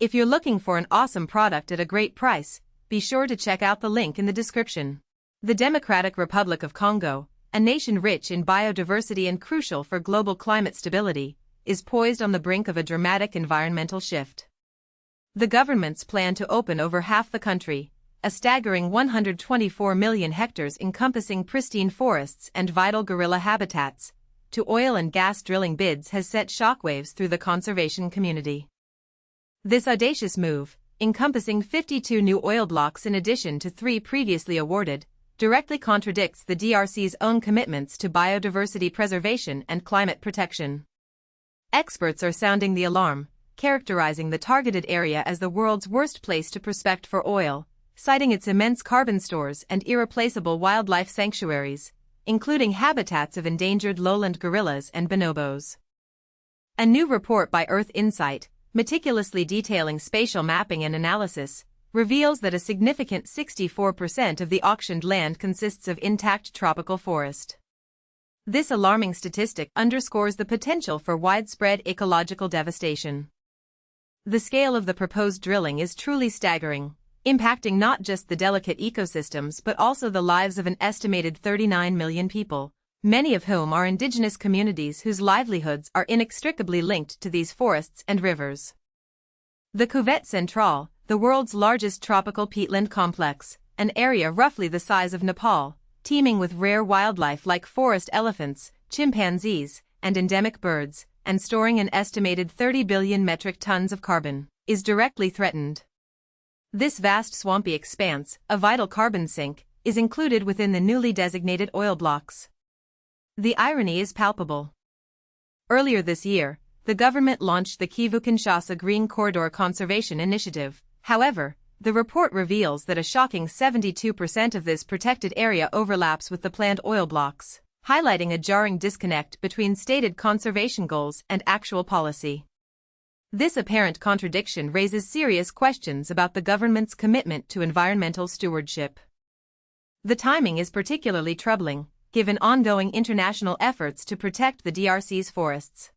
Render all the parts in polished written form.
If you're looking for an awesome product at a great price, be sure to check out the link in the description. The Democratic Republic of Congo, a nation rich in biodiversity and crucial for global climate stability, is poised on the brink of a dramatic environmental shift. The government's plan to open over half the country, a staggering 124 million hectares encompassing pristine forests and vital gorilla habitats, to oil and gas drilling bids has set shockwaves through the conservation community. This audacious move, encompassing 52 new oil blocks in addition to 3 previously awarded, directly contradicts the DRC's own commitments to biodiversity preservation and climate protection. Experts are sounding the alarm, characterizing the targeted area as the world's worst place to prospect for oil, citing its immense carbon stores and irreplaceable wildlife sanctuaries, including habitats of endangered lowland gorillas and bonobos. A new report by Earth Insight, meticulously detailing spatial mapping and analysis, reveals that a significant 64% of the auctioned land consists of intact tropical forest. This alarming statistic underscores the potential for widespread ecological devastation. The scale of the proposed drilling is truly staggering, impacting not just the delicate ecosystems but also the lives of an estimated 39 million people, many of whom are indigenous communities whose livelihoods are inextricably linked to these forests and rivers. The Cuvette Centrale, the world's largest tropical peatland complex, an area roughly the size of Nepal, teeming with rare wildlife like forest elephants, chimpanzees, and endemic birds, and storing an estimated 30 billion metric tons of carbon, is directly threatened. This vast swampy expanse, a vital carbon sink, is included within the newly designated oil blocks. The irony is palpable. Earlier this year, the government launched the Kivu-Kinshasa Green Corridor Conservation Initiative. However, the report reveals that a shocking 72% of this protected area overlaps with the planned oil blocks, highlighting a jarring disconnect between stated conservation goals and actual policy. This apparent contradiction raises serious questions about the government's commitment to environmental stewardship. The timing is particularly troubling, given ongoing international efforts to protect the DRC's forests.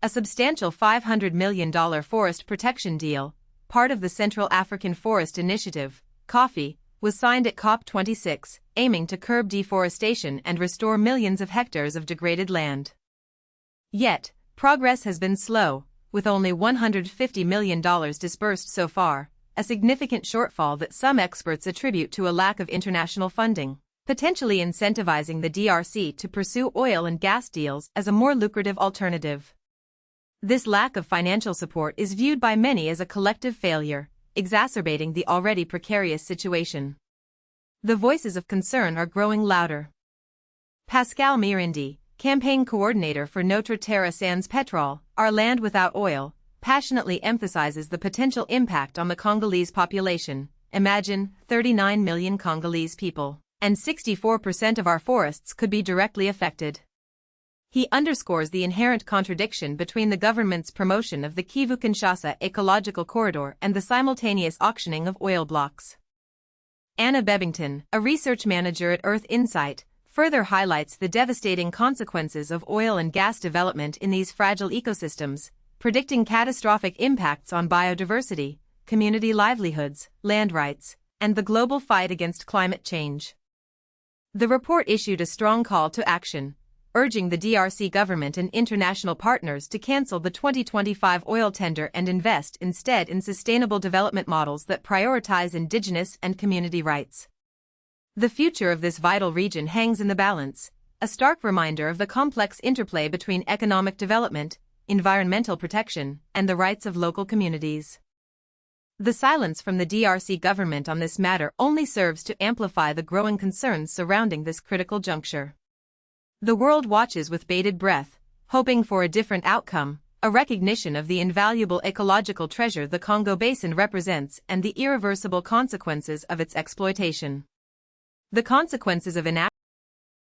A substantial $500 million forest protection deal, part of the Central African Forest Initiative, COFI, was signed at COP26, aiming to curb deforestation and restore millions of hectares of degraded land. Yet, progress has been slow, with only $150 million disbursed so far, a significant shortfall that some experts attribute to a lack of international funding, potentially incentivizing the DRC to pursue oil and gas deals as a more lucrative alternative. This lack of financial support is viewed by many as a collective failure, exacerbating the already precarious situation. The voices of concern are growing louder. Pascal Mirindi, campaign coordinator for Notre Terre Sans Pétrole, Our Land Without Oil, passionately emphasizes the potential impact on the Congolese population. Imagine 39 million Congolese people, and 64% of our forests could be directly affected. He underscores the inherent contradiction between the government's promotion of the Kivu-Kinshasa ecological corridor and the simultaneous auctioning of oil blocks. Anna Bebbington, a research manager at Earth Insight, further highlights the devastating consequences of oil and gas development in these fragile ecosystems, predicting catastrophic impacts on biodiversity, community livelihoods, land rights, and the global fight against climate change. The report issued a strong call to action, urging the DRC government and international partners to cancel the 2025 oil tender and invest instead in sustainable development models that prioritize indigenous and community rights. The future of this vital region hangs in the balance, a stark reminder of the complex interplay between economic development, environmental protection, and the rights of local communities. The silence from the DRC government on this matter only serves to amplify the growing concerns surrounding this critical juncture. The world watches with bated breath, hoping for a different outcome, a recognition of the invaluable ecological treasure the Congo Basin represents and the irreversible consequences of its exploitation. The consequences of inaction